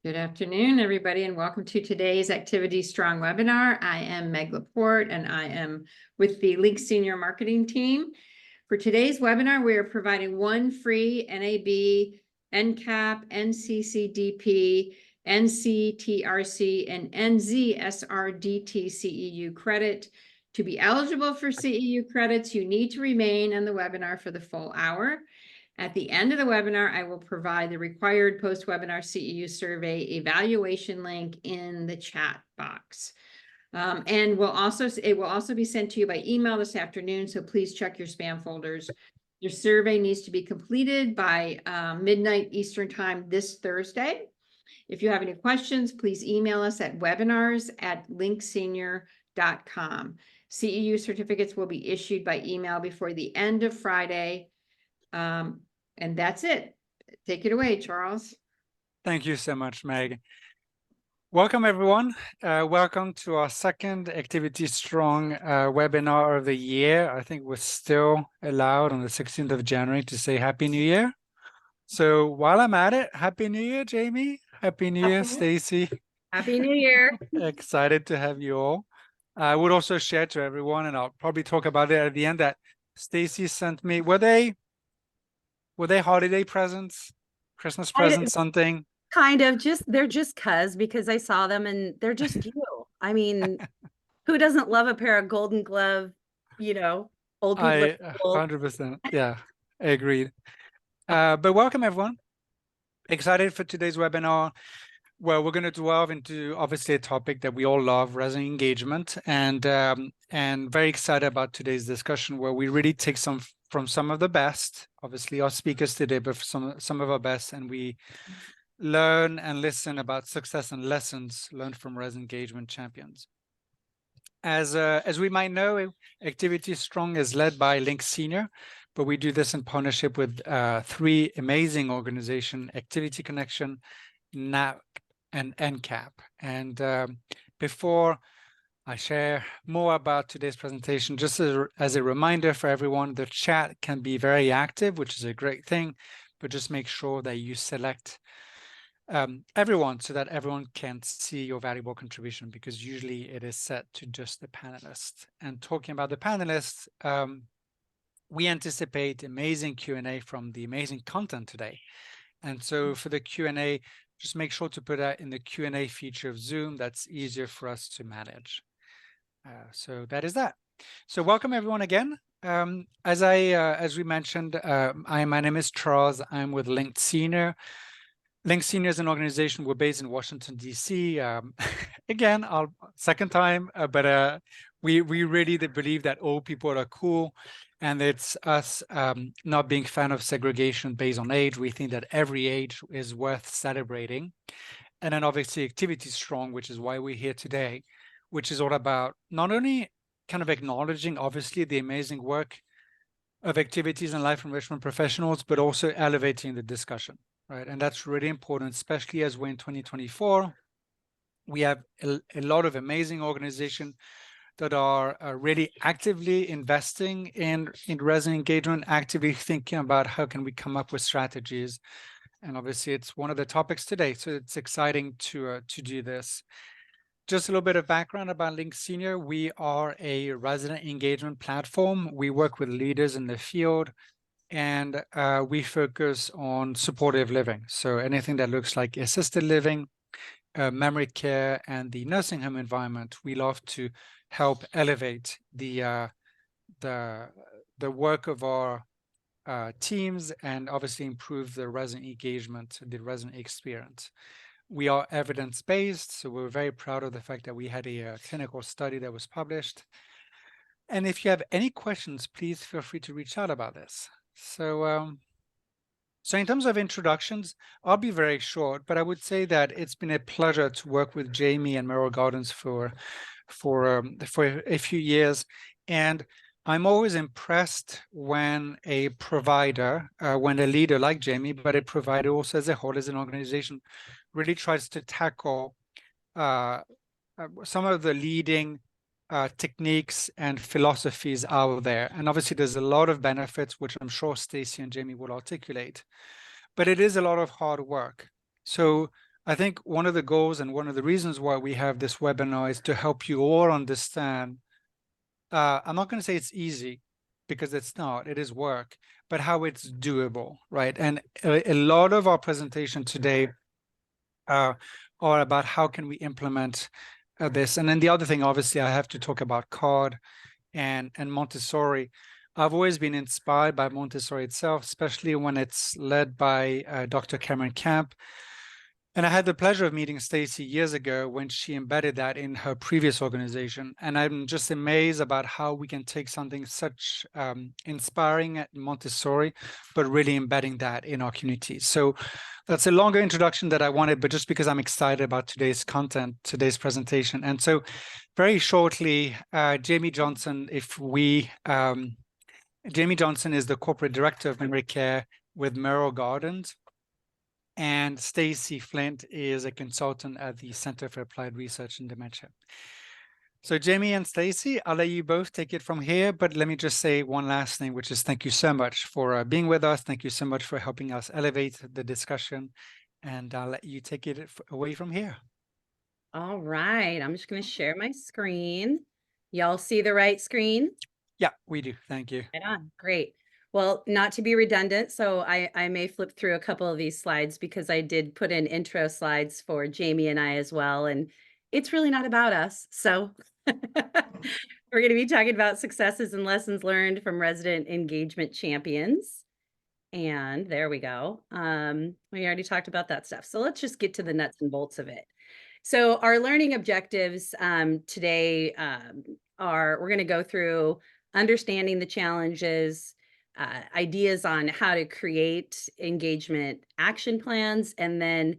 Good afternoon, everybody, and welcome to today's Activity Strong webinar. I am Meg Laporte, and I am with the Link Senior Marketing team. For today's webinar, we are providing one free NAB, NCAP, NCCDP, NCTRC, and NZSRDT CEU credit. To be eligible for CEU credits, you need to remain on the webinar for the full hour. At the end of the webinar, I will provide the required post-webinar CEU survey evaluation link in the chat box. And it will also be sent to you by email this afternoon, so please check your spam folders. Your survey needs to be completed by midnight Eastern time this Thursday. If you have any questions, please email us at webinars@linksenior.com. CEU certificates will be issued by email before the end of Friday. And that's it. Take it away, Charles. Thank you so much, Meg. Welcome, everyone. Welcome to our second Activity Strong webinar of the year. I think we're still allowed on the 16th of January to say Happy New Year. So while I'm at it, Happy New Year, Jamie. Happy New Year, Stacy. Happy New Year. Excited to have you all. I would also share to everyone, and I'll probably talk about it at the end, that Stacy sent me, were they holiday presents, Christmas presents, something? Kind of, they're just because I saw them and they're just you. I mean, who doesn't love a pair of Golden Glove, old people? 100%. Yeah, I agreed. But welcome, everyone. Excited for today's webinar. Well, we're going to delve into obviously a topic that we all love, resident engagement, and very excited about today's discussion, where we really take from some of the best, obviously our speakers today, but some of our best, and we learn and listen about success and lessons learned from resident engagement champions. As we might know, Activity Strong is led by Link Senior, but we do this in partnership with three amazing organizations: Activity Connection, NAP, and NCAP. And before I share more about today's presentation, just as a reminder for everyone, the chat can be very active, which is a great thing, but just make sure that you select everyone so that everyone can see your valuable contribution, because usually it is set to just the panelists. And talking about the panelists, we anticipate amazing Q&A from the amazing content today. And so for the Q&A, just make sure to put that in the Q&A feature of Zoom. That's easier for us to manage. So that is that. So welcome everyone again. As we mentioned, my name is Charles. I'm with Link Senior. Link Senior is an organization. We're based in Washington, D.C. Again, second time, but we really believe that all people are cool, and it's us not being fan of segregation based on age. We think that every age is worth celebrating. And then obviously Activity Strong, which is why we're here today, which is all about not only kind of acknowledging, obviously, the amazing work of activities and life enrichment professionals, but also elevating the discussion, right? And that's really important, especially as we're in 2024. We have a lot of amazing organizations that are really actively investing in resident engagement, actively thinking about how can we come up with strategies. And obviously, it's one of the topics today, so it's exciting to do this. Just a little bit of background about Link Senior. We are a resident engagement platform. We work with leaders in the field, and we focus on supportive living. So anything that looks like assisted living, memory care, and the nursing home environment, we love to help elevate the work of our teams, and obviously improve the resident engagement, the resident experience. We are evidence-based, so we're very proud of the fact that we had a clinical study that was published. And if you have any questions, please feel free to reach out about this. So in terms of introductions, I'll be very short, but I would say that it's been a pleasure to work with Jamie and Merrill Gardens for a few years. And I'm always impressed when a provider, when a leader like Jamie, but a provider also as a whole, as an organization, really tries to tackle some of the leading techniques and philosophies out there. And obviously there's a lot of benefits, which I'm sure Stacy and Jamie will articulate, but it is a lot of hard work. So I think one of the goals and one of the reasons why we have this webinar is to help you all understand. I'm not going to say it's easy, because it's not, it is work, but how it's doable, right? And a lot of our presentation today are about how can we implement this. And then the other thing, obviously, I have to talk about CARD and Montessori. I've always been inspired by Montessori itself, especially when it's led by Dr. Cameron Camp. And I had the pleasure of meeting Stacy years ago when she embedded that in her previous organization. And I'm just amazed about how we can take something such inspiring at Montessori, but really embedding that in our communities. So that's a longer introduction that I wanted, but just because I'm excited about today's content, today's presentation. And so very shortly, Jamie Johnson, Jamie Johnson is the corporate director of memory care with Merrill Gardens. And Stacy Flint is a consultant at the Center for Applied Research in Dementia. So Jamie and Stacy, I'll let you both take it from here, but let me just say one last thing, which is thank you so much for being with us. Thank you so much for helping us elevate the discussion, and I'll let you take it away from here. All right, I'm just going to share my screen. Y'all see the right screen? Yeah, we do. Thank you. Right on. Great. Well, not to be redundant, so I may flip through a couple of these slides because I did put in intro slides for Jamie and I as well, and it's really not about us. So we're going to be talking about successes and lessons learned from resident engagement champions. And there we go. We already talked about that stuff. So let's just get to the nuts and bolts of it. So our learning objectives today we're going to go through understanding the challenges, ideas on how to create engagement action plans, and then,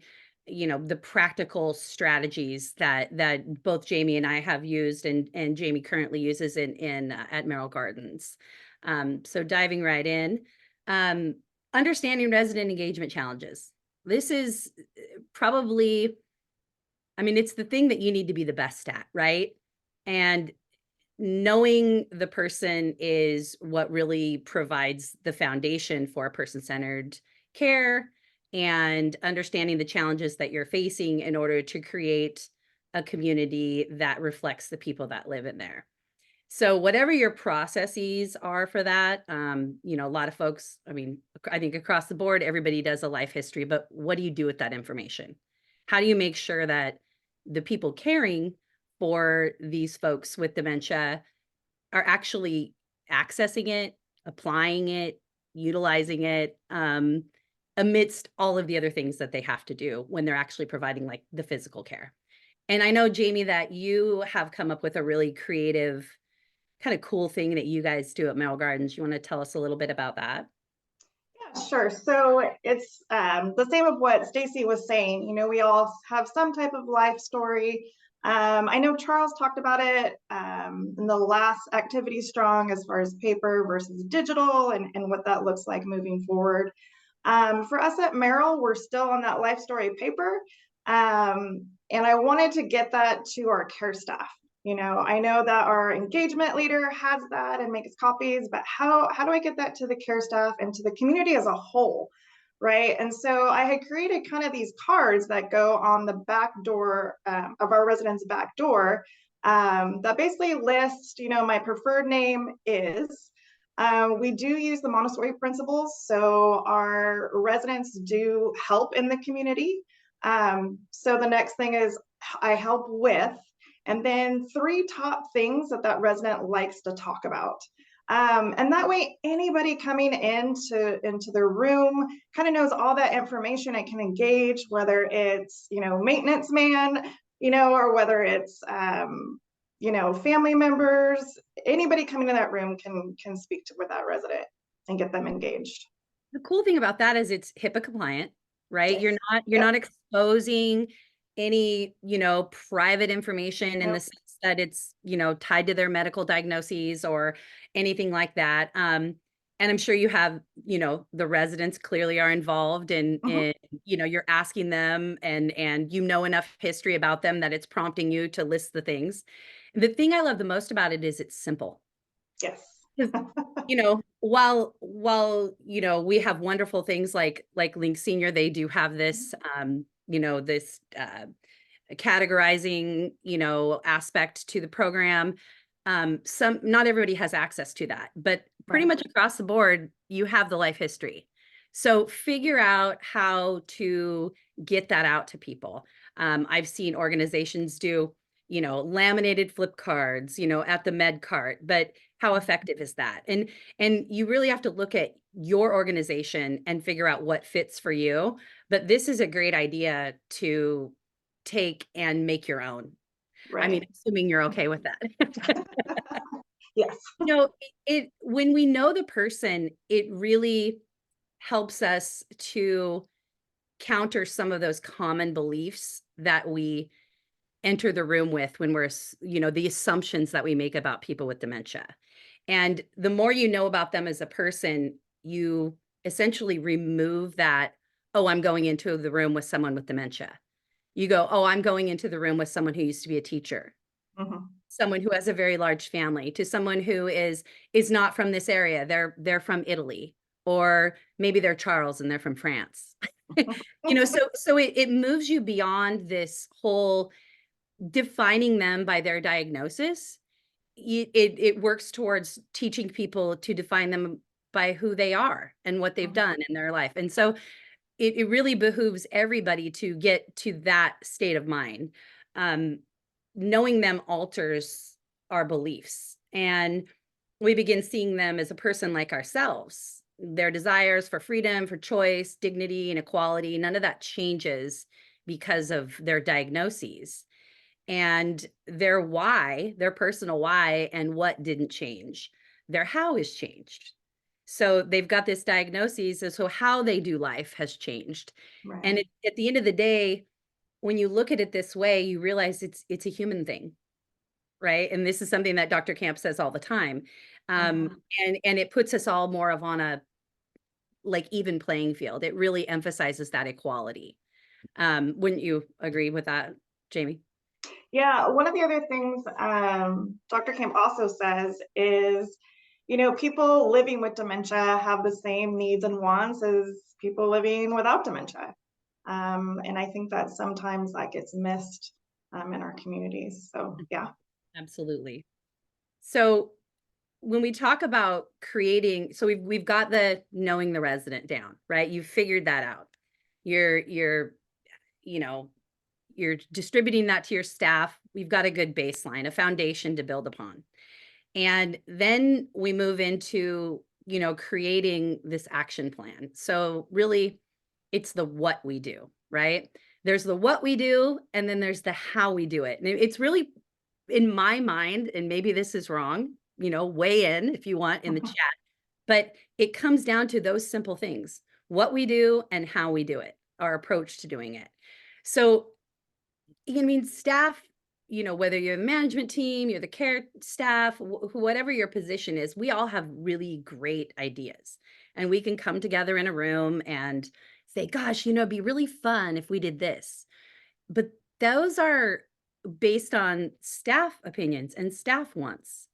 the practical strategies that both Jamie and I have used and Jamie currently uses at Merrill Gardens. So diving right in, understanding resident engagement challenges. This is probably, it's the thing that you need to be the best at, right? And knowing the person is what really provides the foundation for person-centered care, and understanding the challenges that you're facing in order to create a community that reflects the people that live in there. So whatever your processes are for that, a lot of folks, I think across the board, everybody does a life history, but what do you do with that information? How do you make sure that the people caring for these folks with dementia are actually accessing it, applying it, utilizing it, amidst all of the other things that they have to do when they're actually providing like the physical care? And I know, Jamie, that you have come up with a really creative, kind of cool thing that you guys do at Merrill Gardens. You want to tell us a little bit about that? Yeah, sure. So it's the same of what Stacy was saying. We all have some type of life story. I know Charles talked about it in the last Activity Strong as far as paper versus digital and what that looks like moving forward. For us at Merrill, we're still on that life story paper. And I wanted to get that to our care staff. I know that our engagement leader has that and makes copies, but how do I get that to the care staff and to the community as a whole? Right. And so I had created kind of these cards that go on the back door of our residents' back door that basically list, my preferred name is. We do use the Montessori principles. So our residents do help in the community. So the next thing is I help with, and then 3 top things that resident likes to talk about. And that way, anybody coming into their room kind of knows all that information and can engage, whether it's, maintenance man, or whether it's, family members. Anybody coming in that room can speak with that resident and get them engaged. The cool thing about that is it's HIPAA compliant, right? Yes. You're not exposing any, private information in the sense that it's, tied to their medical diagnoses or anything like that. And I'm sure you have, the residents clearly are involved in, you're asking them and enough history about them that it's prompting you to list the things. The thing I love the most about it is it's simple. Yes. While we have wonderful things like Link Senior, they do have this, this categorizing, aspect to the program. Not everybody has access to that, but pretty Right. much across the board, you have the life history. So figure out how to get that out to people. I've seen organizations do, laminated flip cards, at the med cart, but how effective is that? And you really have to look at your organization and figure out what fits for you. But this is a great idea to take and make your own. I mean, Right. assuming you're okay with that. Yes. When we know the person, it really helps us to counter some of those common beliefs that we enter the room with when the assumptions that we make about people with dementia. And the more you know about them as a person, you essentially remove that, oh, I'm going into the room with someone with dementia. You go, oh, I'm going into the room with someone who used to be a teacher, Mhm. someone who has a very large family, to someone who is not from this area. They're from Italy, or maybe they're Charles and they're from France. So it moves you beyond this whole defining them by their diagnosis. It works towards teaching people to define them by who they are and what they've Mhm. done in their life. And so it really behooves everybody to get to that state of mind. Um, Knowing them alters our beliefs, and we begin seeing them as a person like ourselves. Their desires for freedom, for choice, dignity, and equality, none of that changes because of their diagnoses. And their why, their personal why, and what didn't change. Their how has changed. So they've got this diagnosis, and so how they do life has changed. Right. And at the end of the day, when you look at it this way, you realize it's a human thing, right? And this is something that Dr. Camp says all the time. Mhm. And it puts us all more of on a like even playing field. It really emphasizes that equality. Wouldn't you agree with that, Jamie? Yeah, one of the other things Dr. Camp also says is, people living with dementia have the same needs and wants as people living without dementia. And I think that sometimes that gets missed in our communities. So, yeah. Absolutely. So when we talk about creating, so we've got the knowing the resident down, right? You've figured that out. You're you know you're distributing that to your staff. We've got a good baseline, a foundation to build upon. And then we move into, creating this action plan. So really it's the what we do, right? There's the what we do, and then there's the how we do it. And it's really, in my mind, and maybe this is wrong, weigh in if you want in the chat, but it comes down to those simple things: what we do and how we do it, our approach to doing it. So, I mean, staff, whether you're the management team, you're the care staff, whatever your position is, we all have really great ideas. And we can come together in a room and say, gosh, it'd be really fun if we did this. But those are based on staff opinions and staff wants.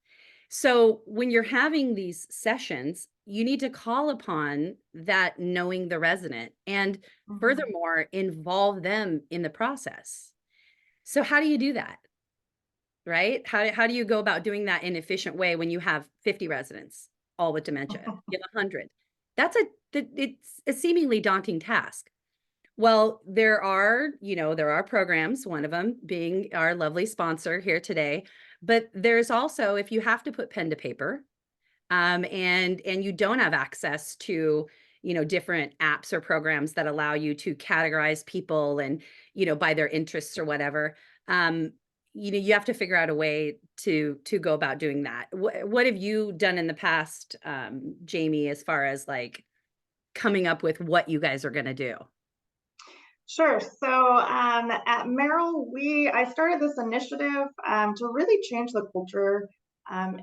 So when you're having these sessions, you need to call upon that knowing the resident, and Mhm. furthermore, involve them in the process. So how do you do that? Right? How do you go about doing that in an efficient way when you have 50 residents, all with dementia? You have 100. It's a seemingly daunting task. Well, there are programs, one of them being our lovely sponsor here today, but there's also, if you have to put pen to paper, and you don't have access to, different apps or programs that allow you to categorize people and, by their interests or whatever, um, you have to figure out a way to go about doing that. What have you done in the past, Jamie, as far as like coming up with what you guys are going to do? Sure. So at Merrill, I started this initiative to really change the culture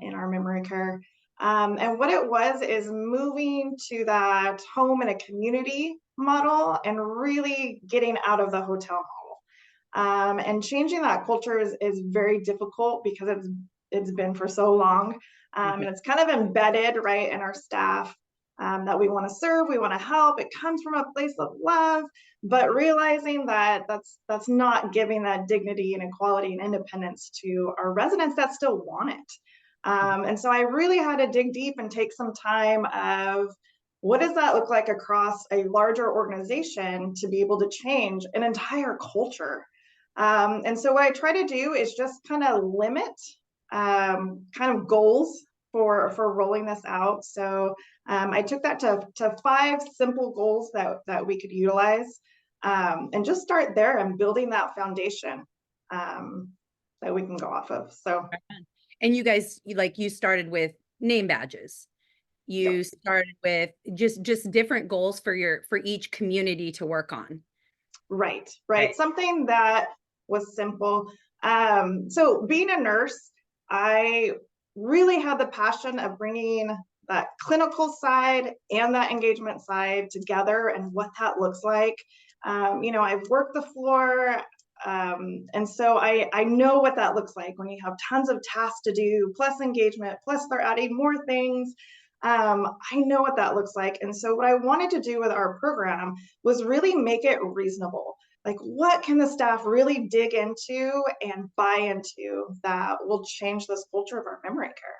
in our memory care. And what it was is moving to that home and a community model and really getting out of the hotel model. And changing that culture is very difficult because it's been for so long. And it's kind of embedded right in our staff. that we want to serve, we want to help. It comes from a place of love, but realizing that that's not giving that dignity and equality and independence to our residents that still want it. And so I really had to dig deep and take some time of what does that look like across a larger organization to be able to change an entire culture. And so what I try to do is just kind of limit kind of goals for rolling this out. So I took that to 5 simple goals that we could utilize, and just start there and building that foundation that we can go off of. So, And you guys, you started with name badges. You Yep. started with just different goals for each community to work on. right. Right. Something that was simple. So being a nurse, I really had the passion of bringing that clinical side and that engagement side together and what that looks like. I've worked the floor, and so I know what that looks like when you have tons of tasks to do, plus engagement, plus they're adding more things. I know what that looks like. And so what I wanted to do with our program was really make it reasonable. Like, what can the staff really dig into and buy into that will change this culture of our memory care?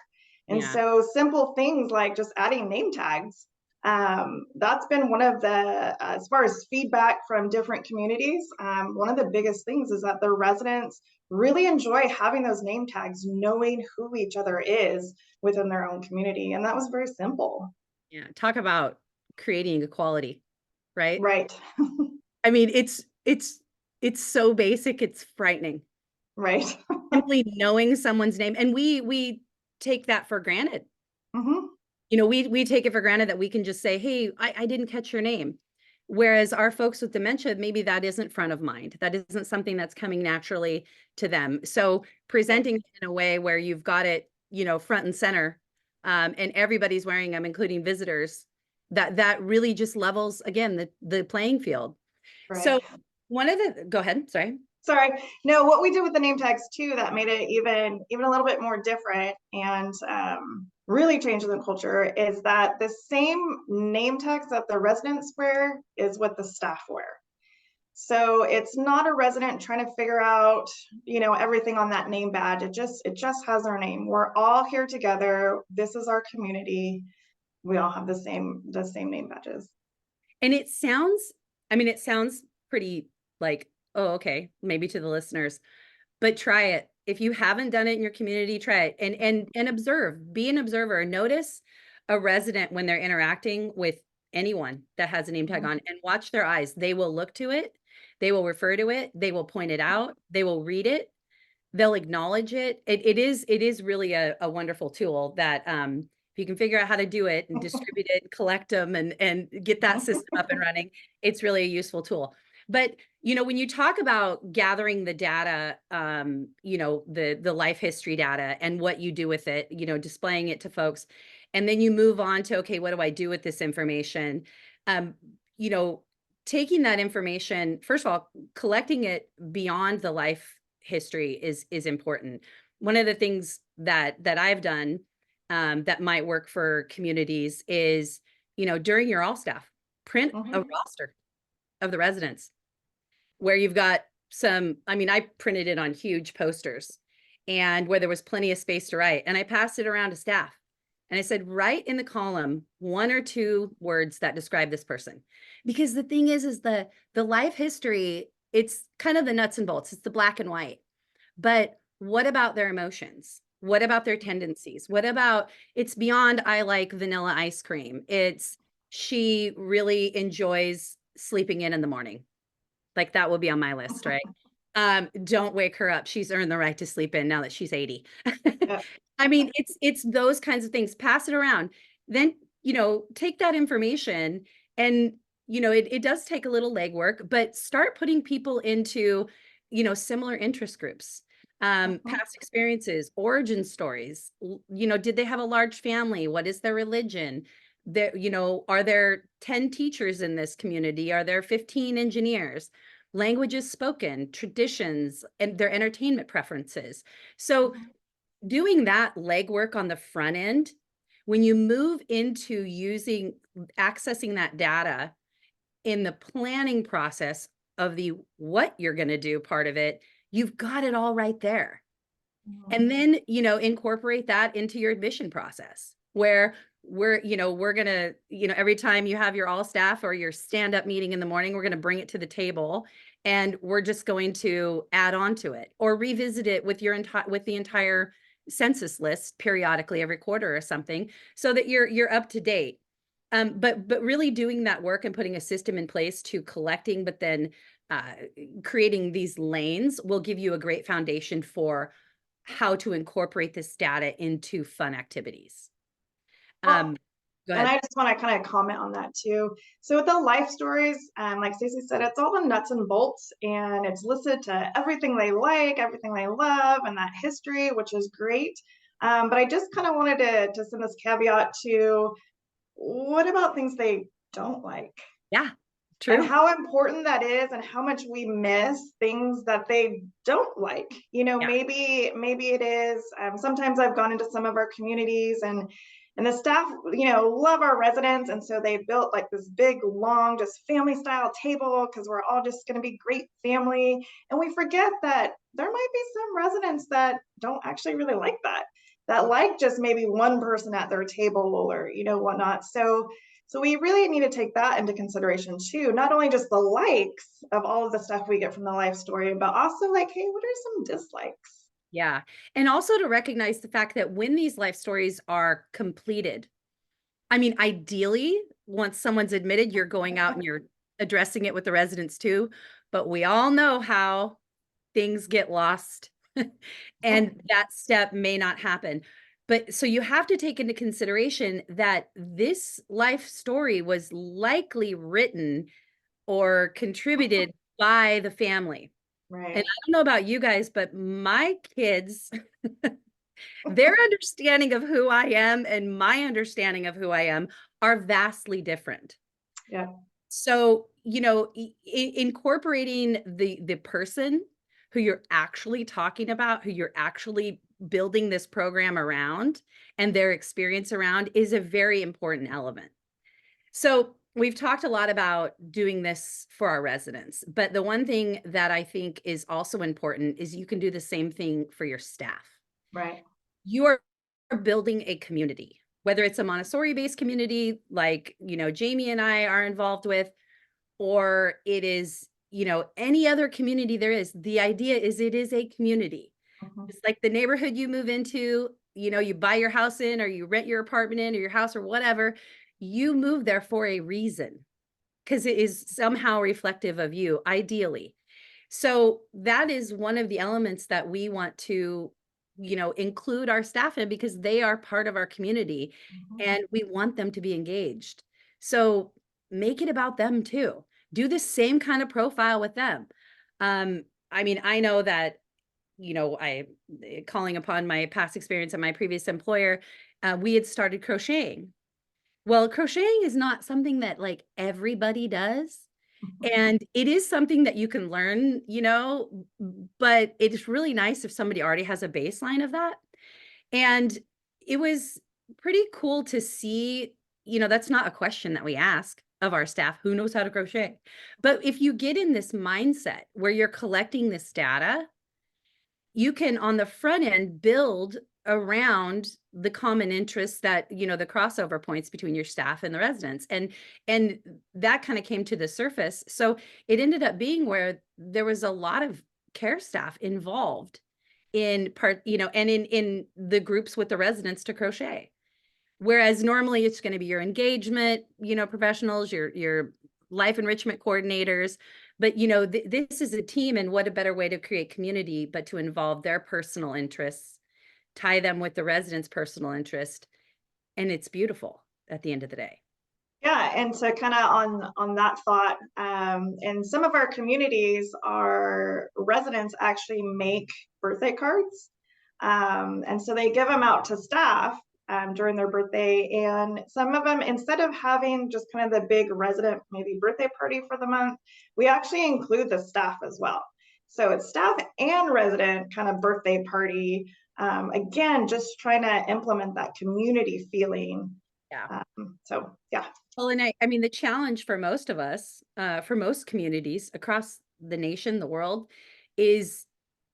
And Yeah. so simple things like just adding name tags, that's been one of the, as far as feedback from different communities, one of the biggest things is that the residents really enjoy having those name tags, knowing who each other is within their own community. And that was very simple. Yeah. Talk about creating equality, right? Right. I mean, it's so basic, it's frightening. Right. Simply knowing someone's name. And we take that for granted. Mhm. We take it for granted that we can just say, hey, I didn't catch your name. Whereas our folks with dementia, maybe that isn't front of mind. That isn't something that's coming naturally to them. So presenting it in a way where you've got it, front and center, and everybody's wearing them, including visitors, that really just levels, again, the playing field. So Right. go ahead, sorry. Sorry. No, what we did with the name tags too, that made it even a little bit more different and really changed the culture, is that the same name tags that the residents wear is what the staff wear. So it's not a resident trying to figure out, everything on that name badge. It just has our name. We're all here together. This is our community. We all have the same name badges. And it sounds pretty like, oh, okay, maybe to the listeners, but try it. If you haven't done it in your community, try it and observe, be an observer. Notice a resident when they're interacting with anyone that has a name tag on, and watch their eyes. They will look to it. They will refer to it. They will point it out. They will read it. They'll acknowledge it. It is really a wonderful tool that, if you can figure out how to do it and distribute it, collect them and get that system up and running, it's really a useful tool. But, when you talk about gathering the data, the life history data and what you do with it, displaying it to folks, and then you move on to, okay, what do I do with this information? Taking that information, first of all, collecting it beyond the life history is important. One of the things that I've done, that might work for communities is, during your all staff, print a roster of the residents where you've got I printed it on huge posters and where there was plenty of space to write. And I passed it around to staff and I said, write in the column 1 or 2 words that describe this person. Because the thing is the life history, it's kind of the nuts and bolts. It's the black and white. But what about their emotions? What about their tendencies? What about, it's beyond, I like vanilla ice cream. It's, she really enjoys sleeping in the morning. Like that will be on my list, right? Don't wake her up. She's earned the right to sleep in now that she's 80. Yeah. I mean, it's those kinds of things. Pass it around. Then, take that information and, it does take a little legwork, but start putting people into, similar interest groups, past experiences, origin stories. Did they have a large family? What is their religion? There, are there 10 teachers in this community? Are there 15 engineers? Languages spoken, traditions, and their entertainment preferences. So doing that legwork on the front end When you move into accessing that data in the planning process of the what you're going to do part of it, you've got it all right there. And then, incorporate that into your admission process where we're going to, every time you have your all staff or your stand-up meeting in the morning, we're going to bring it to the table and we're just going to add on to it or revisit it with the entire census list periodically every quarter or something so that you're up to date. But really doing that work and putting a system in place to collecting, but then creating these lanes will give you a great foundation for how to incorporate this data into fun activities. Go And ahead. I just want to kind of comment on that too. So with the life stories, like Stacey said, it's all the nuts and bolts and it's listed to everything they like, everything they love, and that history, which is great. But I just kind of wanted to send this caveat to, what about things they don't like? Yeah, true. And how important that is and how much we miss things that they don't like. Yeah. Maybe it is, sometimes I've gone into some of our communities and the staff, love our residents. And so they built like this big, long, just family style table because we're all just going to be great family. And we forget that there might be some residents that don't actually really like that like just maybe one person at their table or, whatnot. So we really need to take that into consideration too, not only just the likes of all of the stuff we get from the life story, but also like, hey, what are some dislikes? Yeah. And also to recognize the fact that when these life stories are completed, I mean, ideally, once someone's admitted, you're going out and you're addressing it with the residents too, but we all know how things get lost and that step may not happen. But so you have to take into consideration that this life story was likely written or contributed by the family. Right. And I don't know about you guys, but my kids, their understanding of who I am and my understanding of who I am are vastly different. Yeah. So, incorporating the person who you're actually talking about, who you're actually building this program around and their experience around is a very important element. So we've talked a lot about doing this for our residents, but the one thing that I think is also important is you can do the same thing for your staff. Right. You are building a community, whether it's a Montessori-based community like, Jamie and I are involved with, or it is, any other community there is. The idea is it is a community. Mhm. It's like the neighborhood you move into, you buy your house in or you rent your apartment in or your house or whatever, you move there for a reason because it is somehow reflective of you, ideally. So that is one of the elements that we want to, include our staff in because they are part of our community and we want them to be engaged. So make it about them too. Do the same kind of profile with them. I mean, I know that calling upon my past experience at my previous employer, we had started crocheting. Well, crocheting is not something that like everybody does. And it is something that you can learn, but it's really nice if somebody already has a baseline of that. And it was pretty cool to see, that's not a question that we ask of our staff, who knows how to crochet. But if you get in this mindset where you're collecting this data, you can on the front end build around the common interests that, the crossover points between your staff and the residents. And that kind of came to the surface. So it ended up being where there was a lot of care staff involved in part, and in the groups with the residents to crochet. Whereas normally it's going to be your engagement, professionals, your life enrichment coordinators. But, this is a team, and what a better way to create community, but to involve their personal interests, tie them with the residents' personal interest. And it's beautiful at the end of the day. Yeah, and to kind of on that thought, in some of our communities, our residents actually make birthday cards. And so they give them out to staff during their birthday. And some of them, instead of having just kind of the big resident maybe birthday party for the month, we actually include the staff as well. So it's staff and resident kind of birthday party Again, just trying to implement that community feeling. Yeah. So yeah. Well, and I mean, the challenge for most of us, for most communities across the nation, the world, is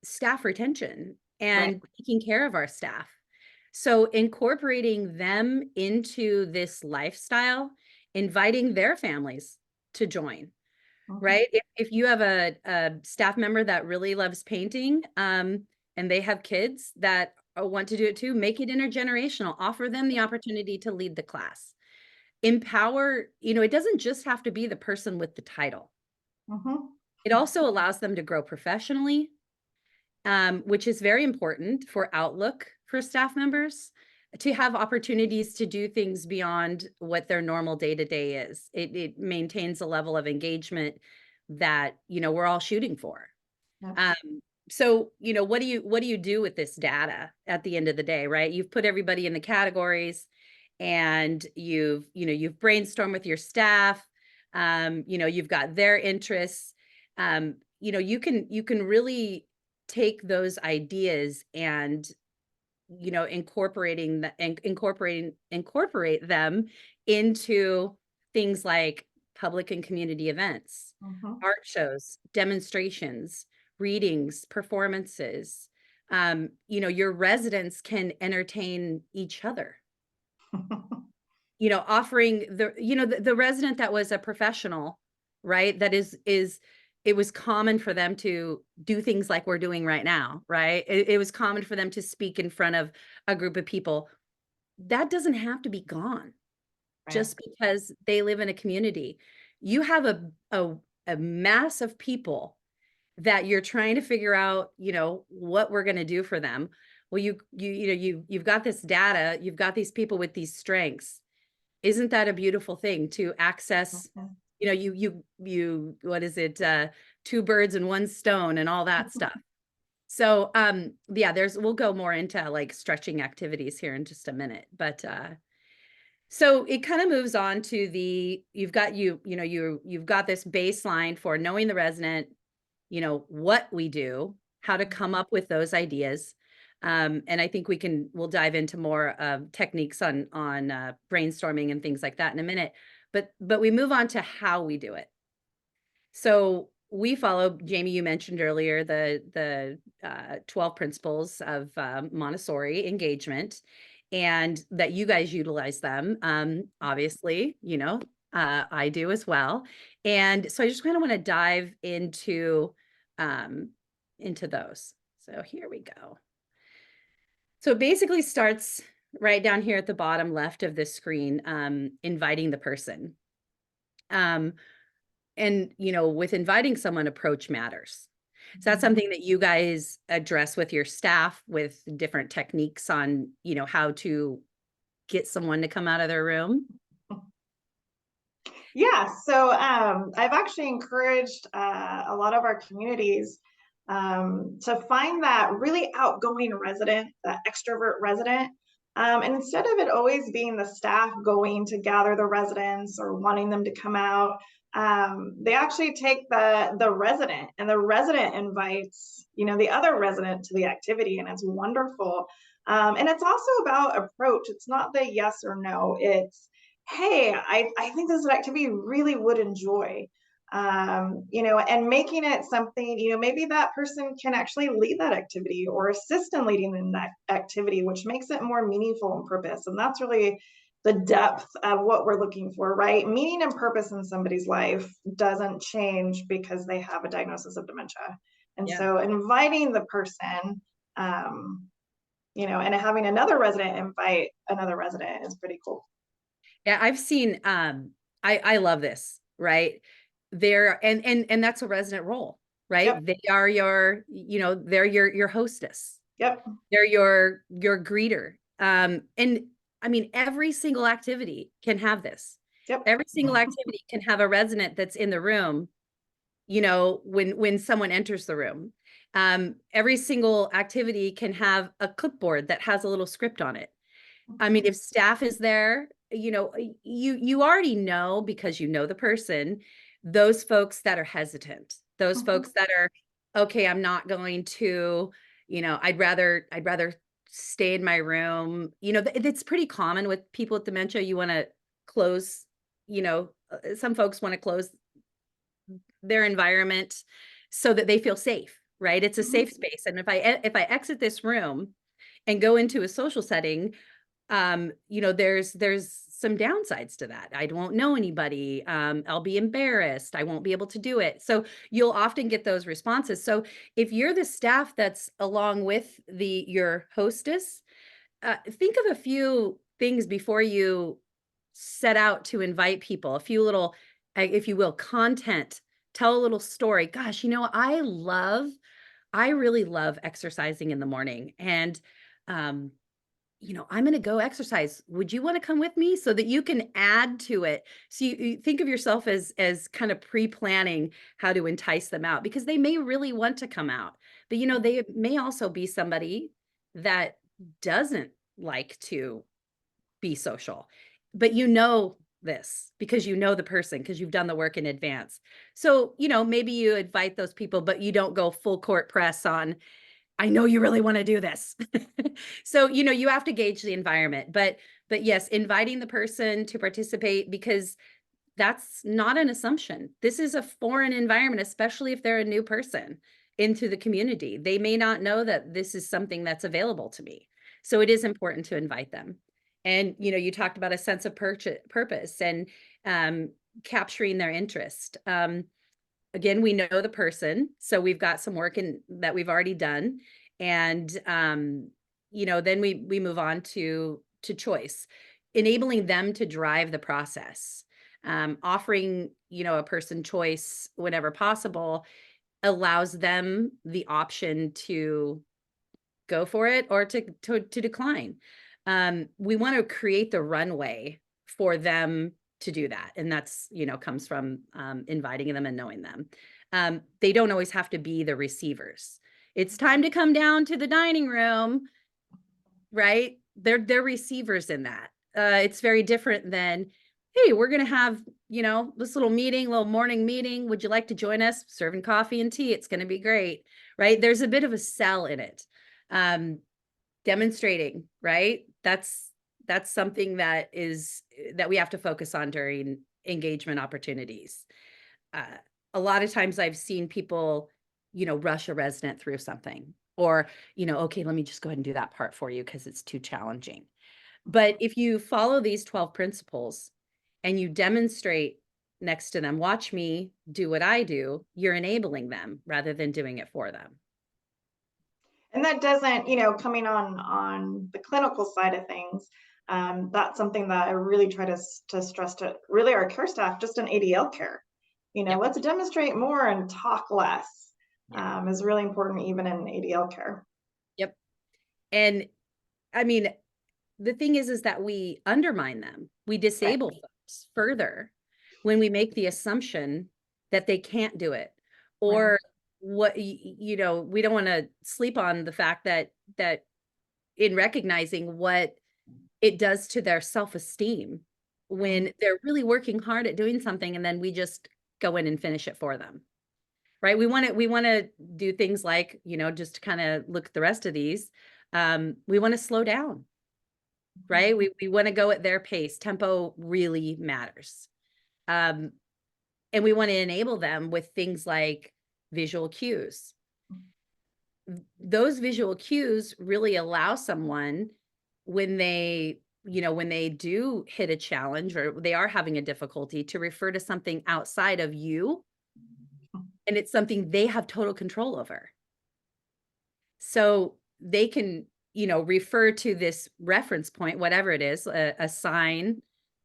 staff retention and taking care of our staff. So incorporating them into this lifestyle, inviting their families to join, right? If you have a staff member that really loves painting, and they have kids that want to do it too, make it intergenerational, offer them the opportunity to lead the class. Empower, it doesn't just have to be the person with the title. It also allows them to grow professionally, which is very important for outlook for staff members, to have opportunities to do things beyond what their normal day-to-day is. It maintains a level of engagement that, we're all shooting for. Yeah. So, what do you do with this data at the end of the day, right? You've put everybody in the categories, and you've brainstormed with your staff. You've got their interests. You can really take those ideas and incorporate them into things like public and community events, art shows, demonstrations, readings, performances. Your residents can entertain each other. Offering the resident that was a professional, right? That is it was common for them to do things like we're doing right now, right? It was common for them to speak in front of a group of people. That doesn't have to be gone just because they live in a community. You have a mass of people that you're trying to figure out, what we're going to do for them. Well, you've got this data, you've got these people with these strengths. Isn't that a beautiful thing to access? What is it? Two birds and one stone and all that stuff. So, yeah, we'll go more into like stretching activities here in just a minute, but, so it kind of moves on to you've got this baseline for knowing the resident, what we do, how to come up with those ideas. And I think we'll dive into more techniques on brainstorming and things like that in a minute. But we move on to how we do it. So we follow, Jamie, you mentioned earlier the 12 principles of Montessori engagement, and that you guys utilize them. Obviously, I do as well. And so I just kind of want to dive into those. So here we go. So it basically starts right down here at the bottom left of this screen, inviting the person. And, with inviting someone, approach matters. So that's something that you guys address with your staff with different techniques on, how to get someone to come out of their room. Yeah, so I've actually encouraged a lot of our communities to find that really outgoing resident, that extrovert resident. And instead of it always being the staff going to gather the residents or wanting them to come out, they actually take the resident, and the resident invites, the other resident to the activity, and it's wonderful. And it's also about approach. It's not the yes or no. It's, hey, I think this is an activity you really would enjoy. And making it something, maybe that person can actually lead that activity or assist in leading in that activity, which makes it more meaningful and purpose. And that's really the depth of what we're looking for, right? Meaning and purpose in somebody's life doesn't change because they have a diagnosis of dementia. And so inviting the person, and having another resident invite another resident is pretty cool. Yeah, I've seen, I love this, right? And that's a resident role, right? Yep. They are they're your hostess. Yep. They're your greeter. And I mean, every single activity can have this. Yep. Every single activity can have a resident that's in the room, when someone enters the room. Every single activity can have a clipboard that has a little script on it. I mean, if staff is there, you already know, because you know the person, those folks that are hesitant, those folks that are, okay, I'm not going to, I'd rather stay in my room. You know, it's pretty common with people with dementia. You want to close, you know, some folks want to close their environment so that they feel safe, right? It's a safe space. And if I exit this room and go into a social setting, you know, there's some downsides to that. I won't know anybody. I'll be embarrassed. I won't be able to do it. So you'll often get those responses. So if you're the staff that's along with your hostess, think of a few things before you set out to invite people, a few little, if you will, content, tell a little story. Gosh, you know, I really love exercising in the morning. And, you know, I'm going to go exercise. Would you want to come with me, so that you can add to it? So you think of yourself as kind of pre-planning how to entice them out, because they may really want to come out, but you know, they may also be somebody that doesn't like to be social, but you know this because you know the person, because you've done the work in advance. So, you know, maybe you invite those people, but you don't go full court press on, I know you really want to do this. So, you know, you have to gauge the environment, but yes, inviting the person to participate, because that's not an assumption. This is a foreign environment, especially if they're a new person into the community. They may not know that this is something that's available to me. So it is important to invite them. And, you know, you talked about a sense of purpose and capturing their interest. Again, we know the person, so we've got some work that we've already done. And, you know, then we move on to choice, enabling them to drive the process. Offering, you know, a person choice whenever possible allows them the option to go for it or to decline. We want to create the runway for them to do that. And that's, you know, comes from inviting them and knowing them. They don't always have to be the receivers. It's time to come down to the dining room, right? They're receivers in that. It's very different than, hey, we're going to have, you know, this little morning meeting. Would you like to join us? Serving coffee and tea. It's going to be great, right? There's a bit of a sell in it. Demonstrating, right? That's something that we have to focus on during engagement opportunities. A lot of times I've seen people, you know, rush a resident through something, or, you know, okay, let me just go ahead and do that part for you because it's too challenging. But if you follow these 12 principles and you demonstrate next to them, watch me do what I do, you're enabling them rather than doing it for them. And that doesn't, you know, coming on the clinical side of things, that's something that I really try to stress to really our care staff, just in ADL care. You know, let's demonstrate more and talk less, is really important even in ADL care. Yep. And I mean, the thing is that we undermine them. We disable folks further when we make the assumption that they can't do it, or what, you know, we don't want to sleep on the fact that in recognizing what it does to their self-esteem when they're really working hard at doing something, and then we just go in and finish it for them, right? We want to do things like, you know, just kind of look at the rest of these. We want to slow down, right? We want to go at their pace. Tempo really matters. And we want to enable them with things like visual cues. Those visual cues really allow someone, when they, you know, when they do hit a challenge or they are having a difficulty, to refer to something outside of you, and it's something they have total control over. So they can, you know, refer to this reference point, whatever it is, a sign,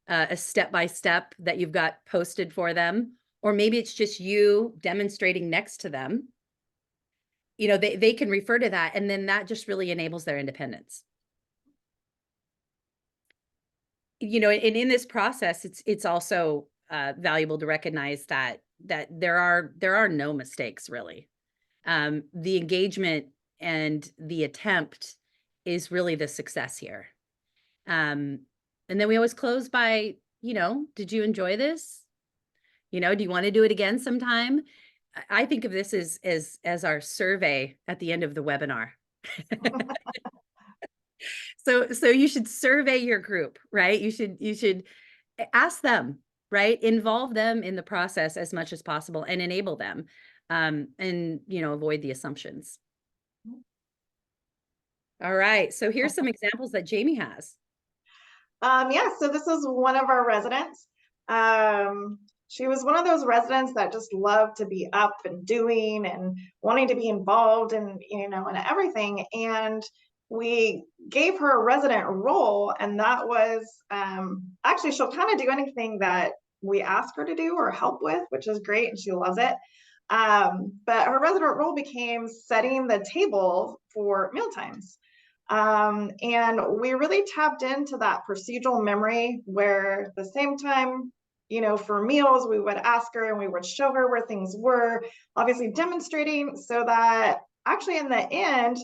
a step-by-step that you've got posted for them, or maybe it's just you demonstrating next to them. You know, they can refer to that, and then that just really enables their independence. You know, and in this process, it's also valuable to recognize that there are no mistakes, really. The engagement and the attempt is really the success here. And then we always close by, you know, did you enjoy this? You know, do you want to do it again sometime? I think of this as our survey at the end of the webinar. So you should survey your group, right? You should ask them, right? Involve them in the process as much as possible and enable them. And avoid the assumptions. All right. So here's some examples that Jamie has. Yeah, so this is one of our residents. She was one of those residents that just loved to be up and doing and wanting to be involved and, and everything. And we gave her a resident role, and that was actually she'll kind of do anything that we ask her to do or help with, which is great, and she loves it. But her resident role became setting the table for mealtimes. And we really tapped into that procedural memory where the same time, for meals, we would ask her and we would show her where things were, obviously demonstrating so that actually in the end,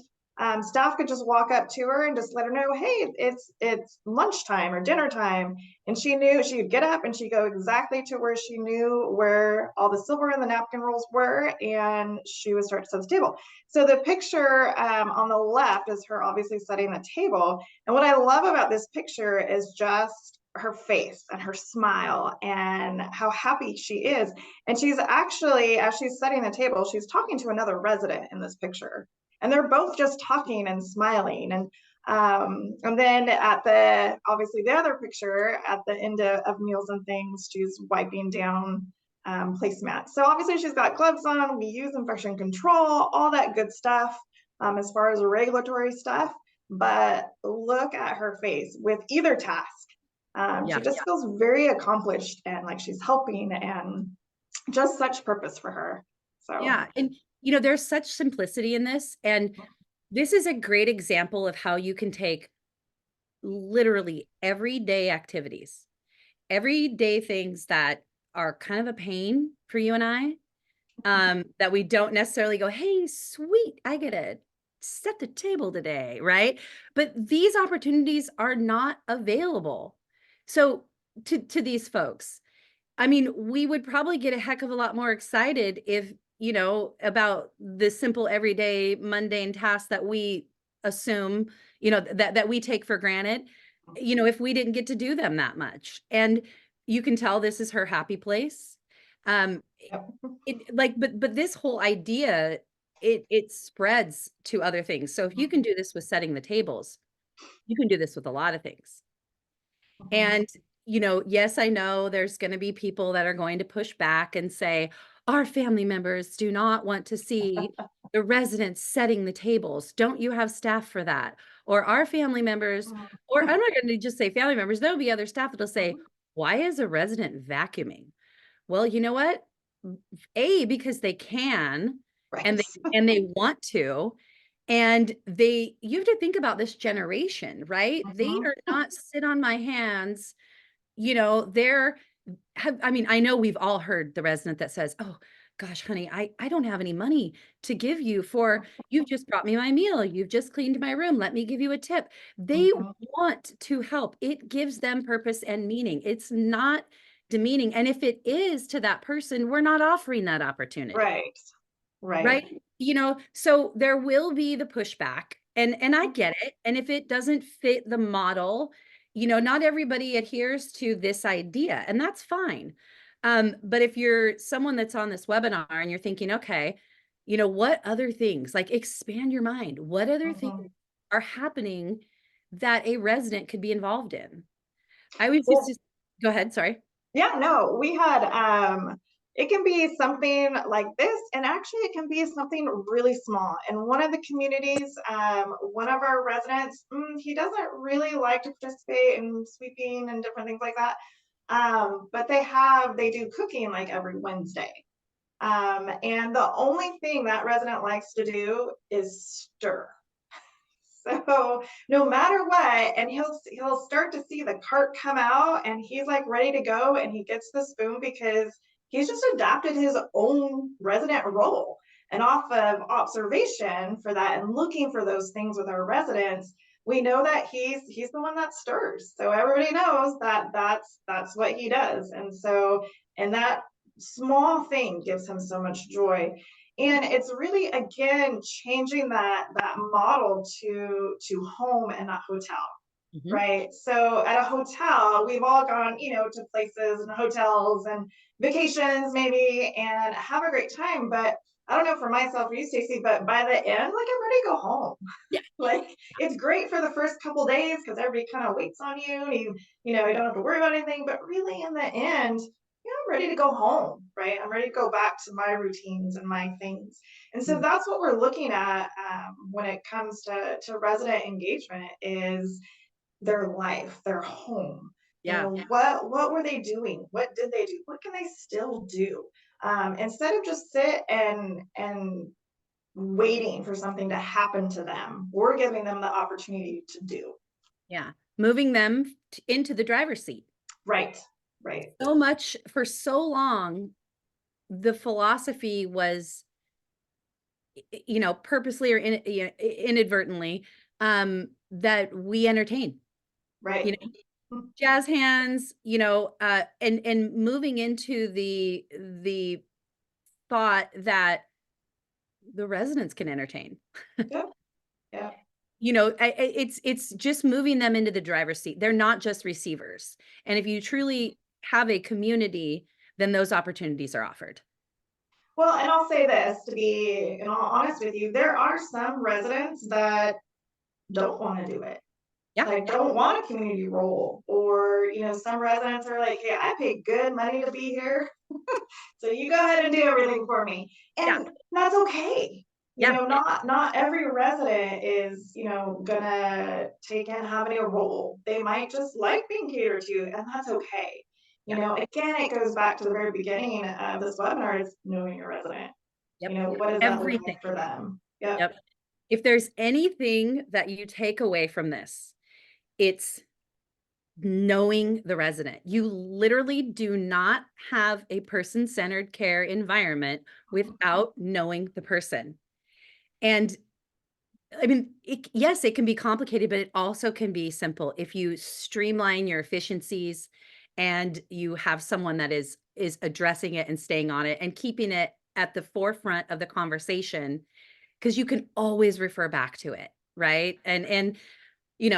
staff could just walk up to her and just let her know, hey, it's lunchtime or dinner time. And she knew she'd get up and she'd go exactly to where she knew where all the silver and the napkin rolls were, and she would start to set the table. So the picture on the left is her obviously setting the table. And what I love about this picture is just her face and her smile and how happy she is. And she's actually, as she's setting the table, she's talking to another resident in this picture. And they're both just talking and smiling. And then at obviously the other picture at the end of meals and things, she's wiping down placemat. So obviously she's got gloves on, we use infection control, all that good stuff as far as regulatory stuff. But look at her face with either task. She just feels very accomplished and like she's helping, and just such purpose for her. So yeah, and there's such simplicity in this, and this is a great example of how you can take literally everyday activities, everyday things that are kind of a pain for you and I, that we don't necessarily go, hey, sweet, I get to set the table today, right? But these opportunities are not available. So to these folks, I mean, we would probably get a heck of a lot more excited if, about the simple, everyday, mundane tasks that we assume, that we take for granted, if we didn't get to do them that much. And you can tell this is her happy place. But this whole idea, it spreads to other things. So if you can do this with setting the tables, you can do this with a lot of things. And, yes, I know there's going to be people that are going to push back and say, our family members do not want to see the residents setting the tables. Don't you have staff for that? Or our family members, or I'm not going to just say family members, there'll be other staff that'll say, why is a resident vacuuming? Well, you know what? Because they can, right. and they want to. And you have to think about this generation, right? They are not sit on my hands, I know we've all heard the resident that says, oh gosh, honey, I don't have any money to give you for, you've just brought me my meal. You've just cleaned my room. Let me give you a tip. They want to help. It gives them purpose and meaning. It's not demeaning. And if it is to that person, we're not offering that opportunity. Right. So there will be the pushback, and I get it. And if it doesn't fit the model, not everybody adheres to this idea, and that's fine. But if you're someone that's on this webinar and you're thinking, okay, what other things, like expand your mind, what other things are happening that a resident could be involved in? I would just go ahead. Sorry. Yeah, no, we had, it can be something like this, and actually it can be something really small. In one of the communities, one of our residents, he doesn't really like to participate in sweeping and different things like that. But they do cooking like every Wednesday. And the only thing that resident likes to do is stir. So no matter what, and he'll start to see the cart come out and he's like ready to go, and he gets the spoon because he's just adapted his own resident role. And off of observation for that and looking for those things with our residents, we know that he's the one that stirs. So everybody knows that that's what he does. And that small thing gives him so much joy. And it's really, again, changing that model to home and not hotel. Mhm. Right. So at a hotel, we've all gone, to places and hotels and vacations maybe and have a great time. But I don't know for myself or you, Stacey, but by the end, like I'm ready to go home. Yeah. Like it's great for the first couple days because everybody kind of waits on you and you don't have to worry about anything. But really in the end, I'm ready to go home, right? I'm ready to go back to my routines and my things. And so Mm. that's what we're looking at when it comes to resident engagement is their life, their home. Yeah. What were they doing? What did they do? What can they still do? Instead of just sit and waiting for something to happen to them, we're giving them the opportunity to do. Yeah. Moving them into the driver's seat. Right, right. So much for so long, the philosophy was, purposely or inadvertently, that we entertain, Right. jazz hands, and moving into the thought that the residents can entertain. Yep. Yeah. It's just moving them into the driver's seat. They're not just receivers. And if you truly have a community, then those opportunities are offered. Well, and I'll say this to be in all honest with you, there are some residents that don't want to do it. Yeah. Like don't want a community role, or some residents are like, hey, I pay good money to be here. So you go ahead and do everything for me. And that's okay. Yeah. Not every resident is, gonna take in having a role. They might just like being catered to, and that's okay. Again, it goes back to the very beginning of this webinar is knowing your resident. Yep. What does that look Everything. like for them? Yep. Yep. If there's anything that you take away from this, it's knowing the resident. You literally do not have a person-centered care environment without knowing the person. And I mean, yes, it can be complicated, but it also can be simple. If you streamline your efficiencies and you have someone that is addressing it and staying on it and keeping it at the forefront of the conversation, because you can always refer back to it, right? And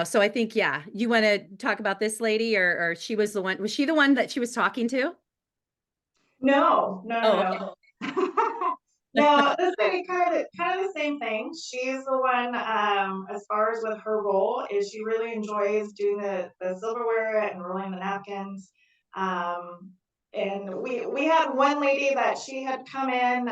so I think, yeah, you want to talk about this lady, or she was she the one that she was talking to? No. Oh, okay. No, this lady kind of the same thing. She's the one, as far as with her role, is she really enjoys doing the silverware and rolling the napkins. And we had one lady that she had come in,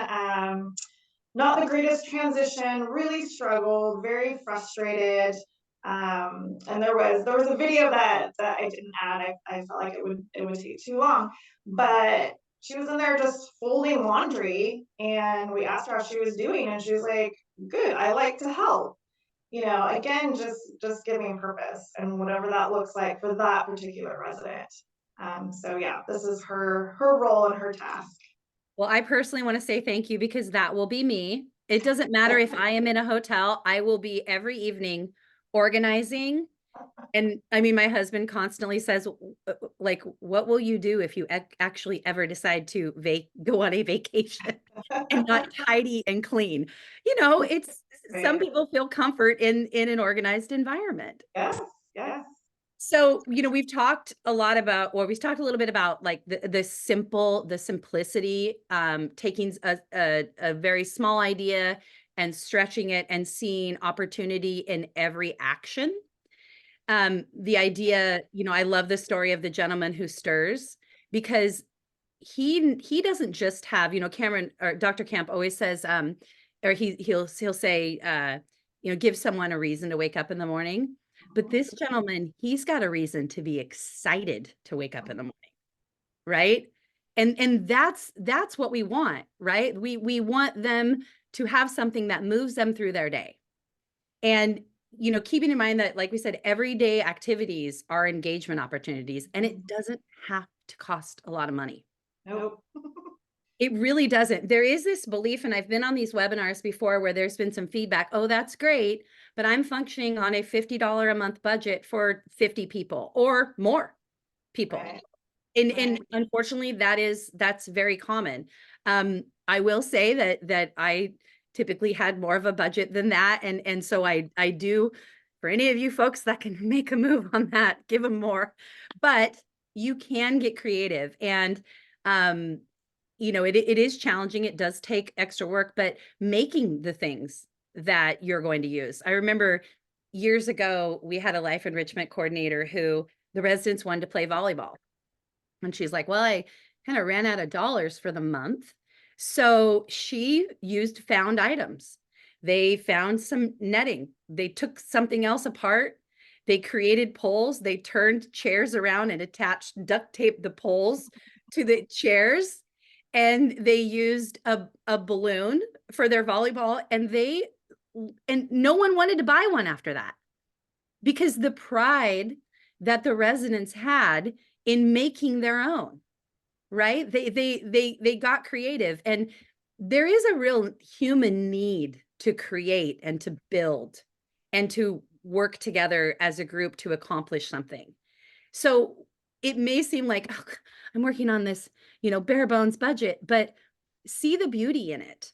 not the greatest transition, really struggled, very frustrated. And there was a video that I didn't add. I felt like it would take too long, but she was in there just folding laundry, and we asked her how she was doing, and she was like, good, I like to help. Again, just giving purpose and whatever that looks like for that particular resident. So yeah, this is her role and her task. Well, I personally want to say thank you, because that will be me. It doesn't matter if I am in a hotel, I will be every evening organizing. And I mean, my husband constantly says, like, what will you do if you actually ever decide to go on a vacation and not tidy and clean? It's some people feel comfort in an organized environment. Yes, yes. So, we've talked a lot about, or we've talked a little bit about like the simplicity, taking a very small idea and stretching it and seeing opportunity in every action. The idea, I love the story of the gentleman who stirs, because he doesn't just have, Cameron or Dr. Camp always says, or he'll say, give someone a reason to wake up in the morning. But this gentleman, he's got a reason to be excited to wake up in the morning, right? And that's what we want, right? We want them to have something that moves them through their day. And keeping in mind that, like we said, everyday activities are engagement opportunities, and it doesn't have to cost a lot of money. Nope. It really doesn't. There is this belief, and I've been on these webinars before where there's been some feedback. Oh, that's great, but I'm functioning on a $50 a month budget for 50 people or more people. Right. And unfortunately, that's very common. I will say that I typically had more of a budget than that. And so I do, for any of you folks that can make a move on that, give them more. But you can get creative. And it is challenging. It does take extra work, but making the things that you're going to use. I remember years ago, we had a life enrichment coordinator who the residents wanted to play volleyball. And she's like, well, I kind of ran out of dollars for the month. So she used found items. They found some netting. They took something else apart. They created poles. They turned chairs around and attached duct tape the poles to the chairs. And they used a balloon for their volleyball. And no one wanted to buy one after that, because the pride that the residents had in making their own, right? They got creative, and there is a real human need to create and to build and to work together as a group to accomplish something. So it may seem like, oh, I'm working on this, bare bones budget, but see the beauty in it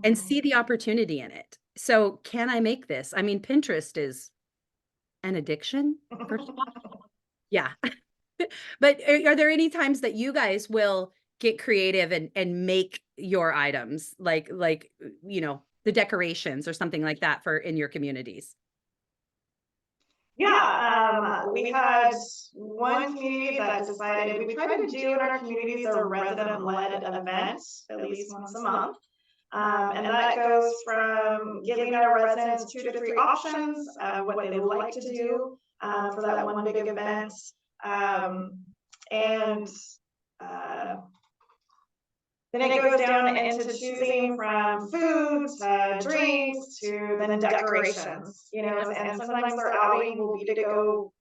and see the opportunity in it. So can I make this? I mean, Pinterest is an addiction, first of all. Yeah. But are there any times that you guys will get creative and make your items like the decorations or something like that for in your communities? Yeah, we had one community that decided we try to do in our communities a resident-led event at least once a month. And that goes from giving our residents 2 to 3 options of what they would like to do for that one big event. Then it goes down into choosing from food to drinks to then decorations, and sometimes their outing will be to go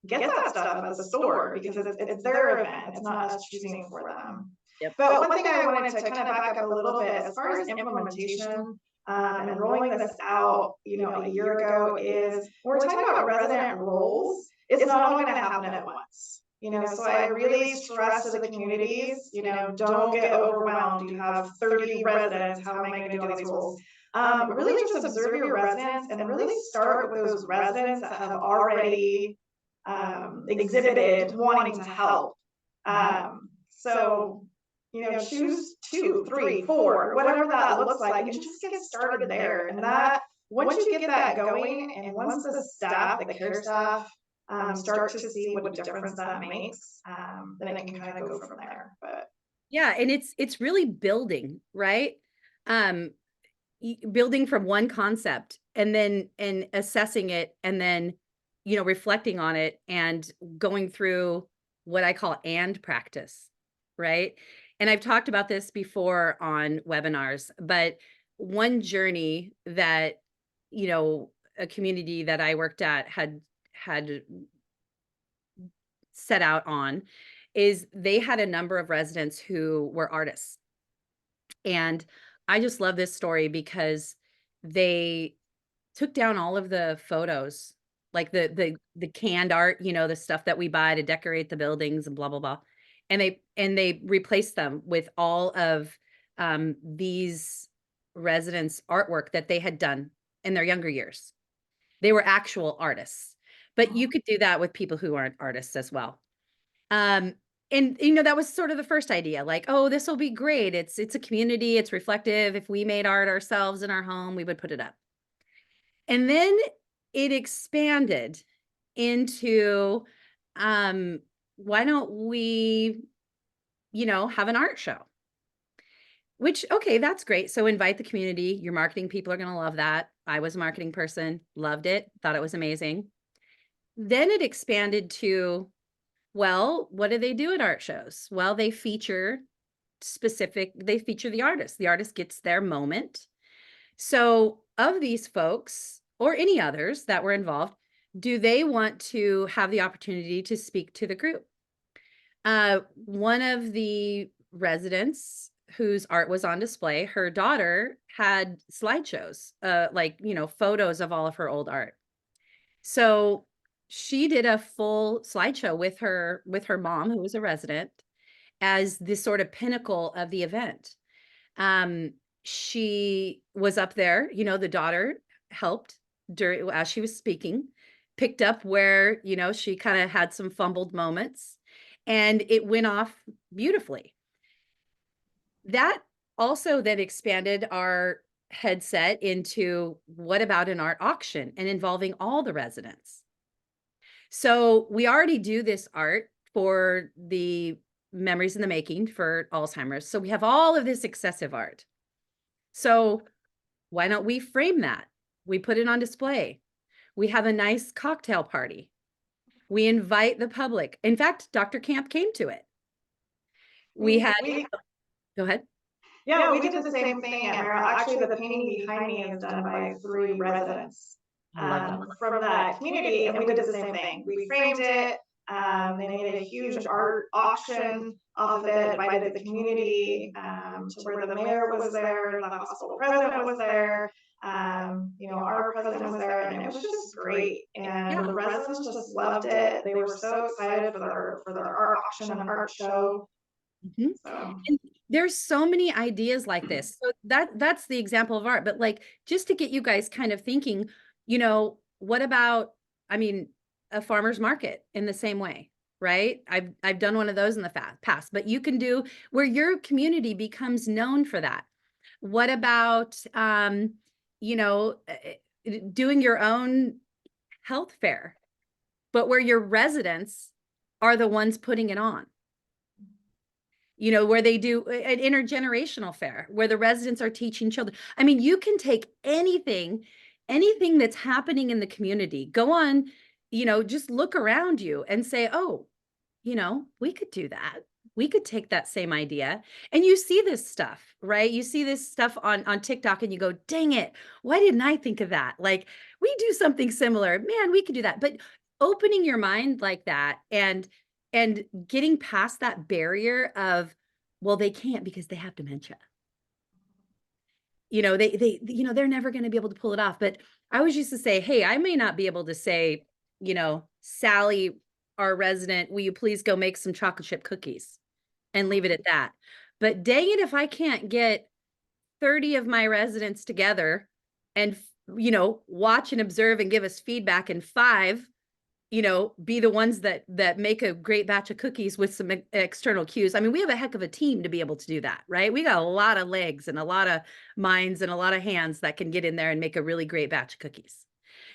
get that stuff at the store because it's their event. It's not us choosing for them. Yep. But one thing I wanted to kind of back up a little bit as far as implementation and rolling this out, a year ago is when we're talking about resident roles, it's not all going to happen at once. So I really stress to the communities, don't get overwhelmed. You have 30 residents. How am I going to do all these roles? Really just observe your residents and really start with those residents that have already exhibited wanting to help. So choose 2, 3, 4, whatever that looks like, and just get started there. And that once you get that going, and once the staff, the care staff, start to see what difference that makes, then it can kind of go from there. But yeah, and it's really building, right? Building from one concept and assessing it, and then reflecting on it and going through what I call and practice, right? And I've talked about this before on webinars, but one journey that a community that I worked at had set out on is they had a number of residents who were artists. And I just love this story because they took down all of the photos, like the canned art, the stuff that we buy to decorate the buildings and blah, blah, blah. And they replaced them with all of these residents' artwork that they had done in their younger years. They were actual artists, but you could do that with people who aren't artists as well. And that was sort of the first idea, like, oh, this will be great. It's a community, it's reflective. If we made art ourselves in our home, we would put it up. And then it expanded into, why don't we, have an art show? Which, okay, that's great. So invite the community. Your marketing people are going to love that. I was a marketing person, loved it, thought it was amazing. Then it expanded to, well, what do they do at art shows? Well, they feature the artist. The artist gets their moment. So of these folks, or any others that were involved, do they want to have the opportunity to speak to the group? One of the residents whose art was on display, her daughter had slideshows, photos of all of her old art. So she did a full slideshow with her mom, who was a resident, as this sort of pinnacle of the event. She was up there, you know, the daughter helped during as she was speaking, picked up where, you know, she kind of had some fumbled moments, and it went off beautifully. That also then expanded our headset into what about an art auction and involving all the residents. So we already do this art for the Memories in the Making for Alzheimer's. So we have all of this excessive art. So why don't we frame that? We put it on display. We have a nice cocktail party. We invite the public. In fact, Dr. Camp came to it. We had, go ahead. Yeah, we did the same thing at Merrill. Actually, the painting behind me is done by 3 residents from that community, and we did the same thing. We framed it. They made a huge art auction off of it, invited the community to where the mayor was there, the hospital president was there, you know, our president was there, and it was just great. And the residents just loved it. They were so excited for their art auction and art show. Mhm. So. And there's so many ideas like this. So that's the example of art. But like, just to get you guys kind of thinking, you know, what about, I mean, a farmer's market in the same way, right? I've done one of those in the past, but you can do where your community becomes known for that. What about, you know, doing your own health fair, but where your residents are the ones putting it on? You know, where they do an intergenerational fair, where the residents are teaching children. I mean, you can take anything that's happening in the community, go on, you know, just look around you and say, oh, you know, we could do that. We could take that same idea. And you see this stuff, right? You see this stuff on TikTok and you go, dang it, why didn't I think of that? Like, we do something similar. Man, we could do that. But opening your mind like that and getting past that barrier of, well, they can't because they have dementia. You know, you know, they're never going to be able to pull it off. But I always used to say, hey, I may not be able to say, you know, Sally, our resident, will you please go make some chocolate chip cookies and leave it at that. But dang it, if I can't get 30 of my residents together and, you know, watch and observe and give us feedback, and 5, you know, be the ones that make a great batch of cookies with some external cues. I mean, we have a heck of a team to be able to do that, right? We got a lot of legs and a lot of minds and a lot of hands that can get in there and make a really great batch of cookies.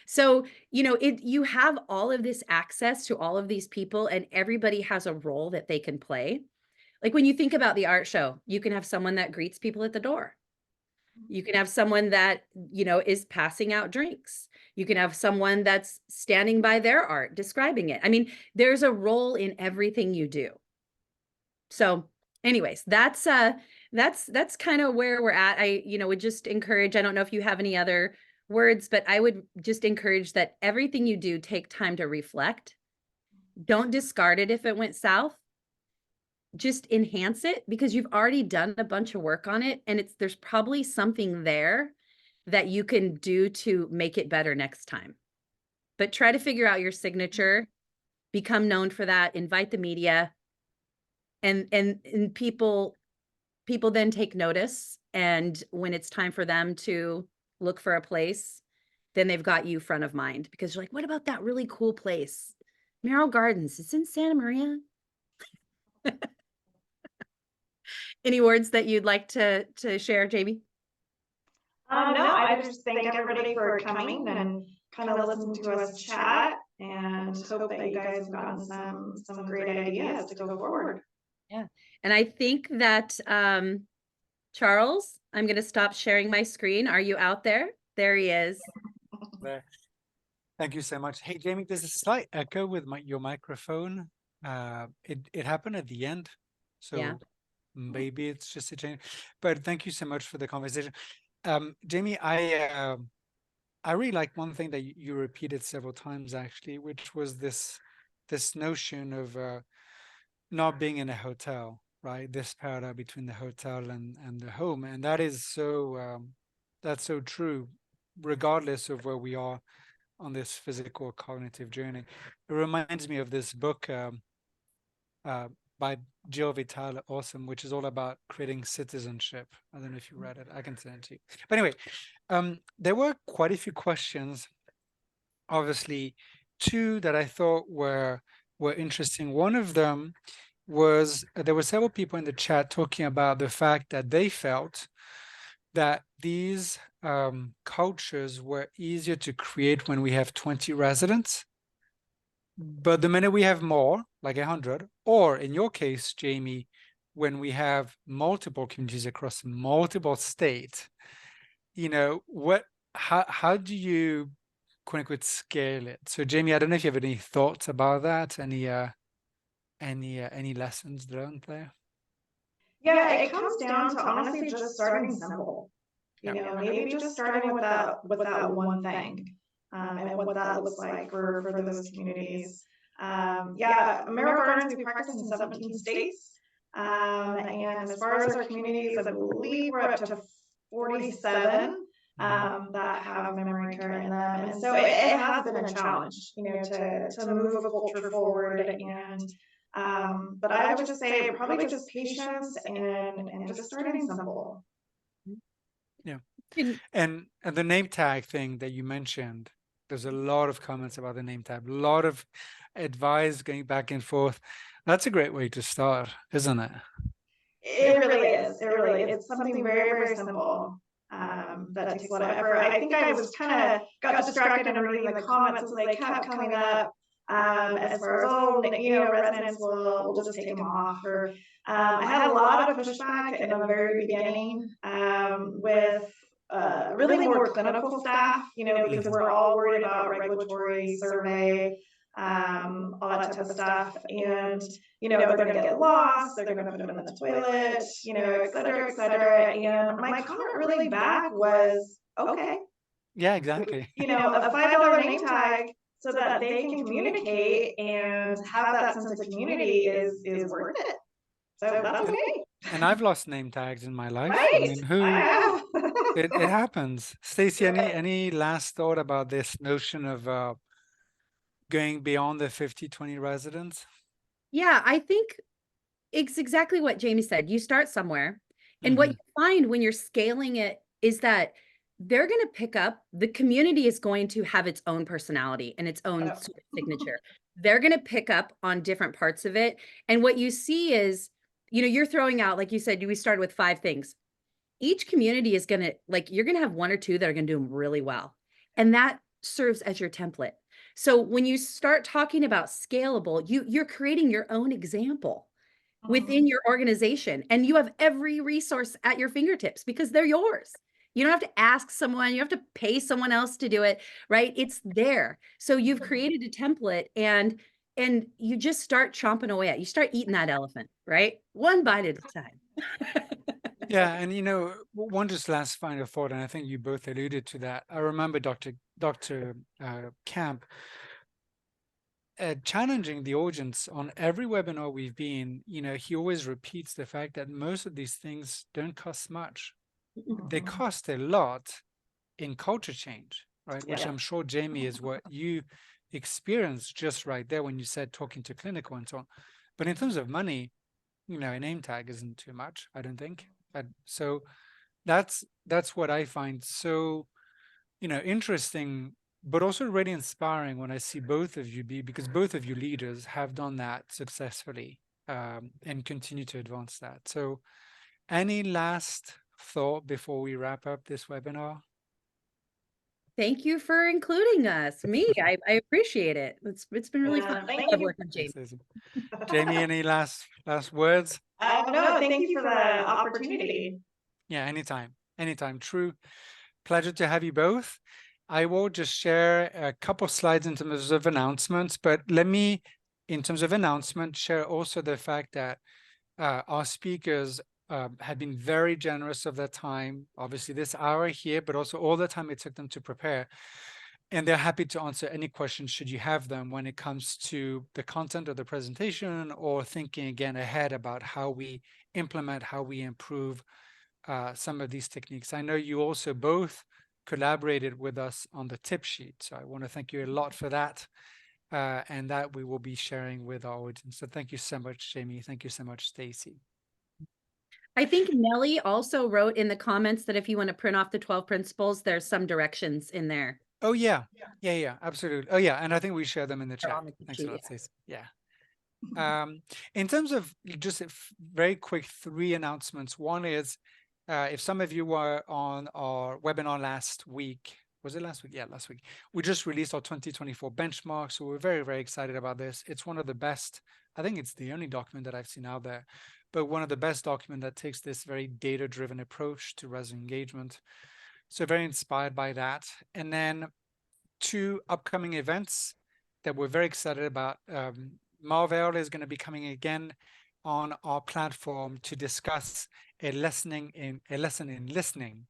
So, you know, you have all of this access to all of these people, and everybody has a role that they can play. Like when you think about the art show, you can have someone that greets people at the door. You can have someone that, you know, is passing out drinks. You can have someone that's standing by their art, describing it. I mean, there's a role in everything you do. So anyways, that's kind of where we're at. I, you know, would just encourage, I don't know if you have any other words, but I would just encourage that everything you do, take time to reflect. Don't discard it if it went south. Just enhance it, because you've already done a bunch of work on it, and there's probably something there that you can do to make it better next time. But try to figure out your signature, become known for that, invite the media, and people then take notice. And when it's time for them to look for a place, then they've got you front of mind, because you're like, what about that really cool place? Merrill Gardens, it's in Santa Maria. Any words that you'd like to share, Jamie? No, I just thank everybody for coming and kind of listening to us chat, and hope that you guys have gotten some great ideas to go forward. Yeah. And I think that, Charles, I'm going to stop sharing my screen. Are you out there? There he is. There. Thank you so much. Hey, Jamie, there's a slight echo with your microphone. It happened at the end, so Yeah. maybe it's just a change. But thank you so much for the conversation. Jamie, I really like one thing that you repeated several times, actually, which was this notion of not being in a hotel, right? This parallel between the hotel and the home, and that is so that's so true, regardless of where we are on this physical cognitive journey. It reminds me of this book by Jill Vitale, Awesome, which is all about creating citizenship. I don't know if you read it. I can send it to you. But anyway, there were quite a few questions. Obviously, two that I thought were interesting. One of them was there were several people in the chat talking about the fact that they felt that these cultures were easier to create when we have 20 residents. But the minute we have more, like 100, or in your case, Jamie, when we have multiple communities across multiple states, you know, how do you, quote unquote, scale it? So Jamie, I don't know if you have any thoughts about that, any lessons learned there? Yeah, it comes down to honestly just starting simple. You know, maybe just starting with that one thing, and what that looks like for those communities. Yeah, AmeriGardens, we practice in 17 states. And as far as our communities, I believe we're up to 47 that have memory care in them. And so it has been a challenge, you know, to move a culture forward. And but I would just say probably just patience and just starting simple. Yeah. And the name tag thing that you mentioned, there's a lot of comments about the name tag, a lot of advice going back and forth. That's a great way to start, isn't it? It really is. It really is. It's something very, very simple. That takes a lot of effort. I think I was kind of got distracted in reading the comments as they kept coming up. As far as, oh, you know, residents will just take them off. Or I had a lot of pushback in the very beginning with really more clinical staff, you know, because we're all worried about regulatory survey, all that type of stuff. And, you know, they're going to get lost, they're going to put them in the toilet, you know, et cetera, et cetera. And my comment really back was, okay. Yeah, exactly. You know, a $5 name tag so that they can communicate and have that sense of community is worth it. So that's okay. And I've lost name tags in my life. Right. I mean, I have. it happens. Stacey, any last thought about this notion of going beyond the 50-20 residents? Yeah, I think it's exactly what Jamie said. You start somewhere. And what you find when you're scaling it is that they're going to pick up, the community is going to have its own personality and its own sort of signature. They're going to pick up on different parts of it. And what you see is, you know, you're throwing out, like you said, we started with 5 things. Each community is going to, like, you're going to have 1 or 2 that are going to do them really well. And that serves as your template. So when you start talking about scalable, you're creating your own example within your organization, and you have every resource at your fingertips because they're yours. You don't have to ask someone, you have to pay someone else to do it, right? It's there. So you've created a template and you just start chomping away at it. You start eating that elephant, right? One bite at a time. Yeah, and you know, one just last final thought, and I think you both alluded to that. I remember Dr. Camp challenging the audience on every webinar we've been. You know, he always repeats the fact that most of these things don't cost much. They cost a lot in culture change, right? Which I'm sure, Jamie, is what you experienced just right there when you said talking to clinical and so on. But in terms of money, you know, a name tag isn't too much, I don't think. So that's what I find so, you know, interesting, but also really inspiring when I see both of you because both of you leaders have done that successfully and continue to advance that. So any last thought before we wrap up this webinar? Thank you for including us. I appreciate it. It's been really fun. Thank I love you. working with Jamie. Jamie, any last words? No, thank you for the opportunity. Yeah, anytime. True pleasure to have you both. I will just share a couple slides in terms of announcements, but let me, in terms of announcement, share also the fact that our speakers have been very generous of their time, obviously this hour here, but also all the time it took them to prepare. And they're happy to answer any questions should you have them when it comes to the content of the presentation or thinking again ahead about how we implement, how we improve some of these techniques. I know you also both collaborated with us on the tip sheet. So I want to thank you a lot for that. And that we will be sharing with our audience. So thank you so much, Jamie. Thank you so much, Stacy. I think Nellie also wrote in the comments that if you want to print off the 12 principles, there's some directions in there. Oh yeah, absolutely. Oh yeah, and I think we share them in the They're chat. on the tip Thanks a sheet, lot, yeah. Stacy. Yeah. In terms of just very quick 3 announcements. One is, if some of you were on our webinar last week, was it last week? Yeah, last week. We just released our 2024 benchmark. So we're very, very excited about this. It's one of the best, I think it's the only document that I've seen out there, but one of the best document that takes this very data-driven approach to resident engagement. So very inspired by that. And then 2 upcoming events that we're very excited about. Marvel is going to be coming again on our platform to discuss a lesson in listening.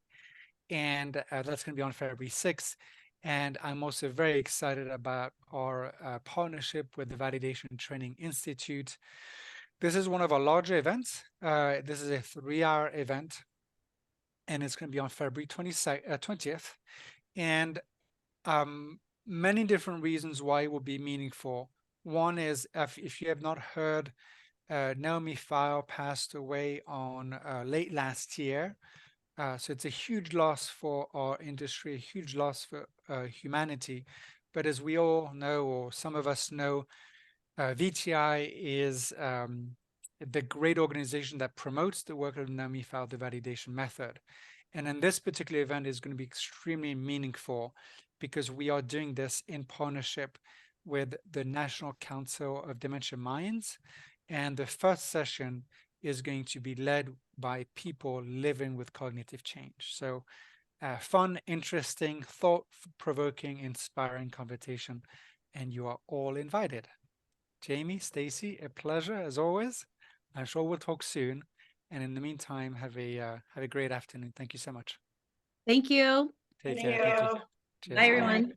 And that's going to be on February 6th. And I'm also very excited about our partnership with the Validation Training Institute. This is one of our larger events. This is a 3-hour event, and it's going to be on February 20th. And many different reasons why it will be meaningful. One is if you have not heard, Naomi File passed away on late last year. So it's a huge loss for our industry, a huge loss for humanity. But as we all know, or some of us know, VTI is the great organization that promotes the work of Naomi File, the validation method. And in this particular event is going to be extremely meaningful because we are doing this in partnership with the National Council of Dementia Minds. And the first session is going to be led by people living with cognitive change. So fun, interesting, thought-provoking, inspiring conversation, and you are all invited. Jamie, Stacy, a pleasure as always. I'm sure we'll talk soon. And in the meantime, have a great afternoon. Thank you so much. Thank you. Take Thank care. Thank you. you. Cheers. Bye, everyone.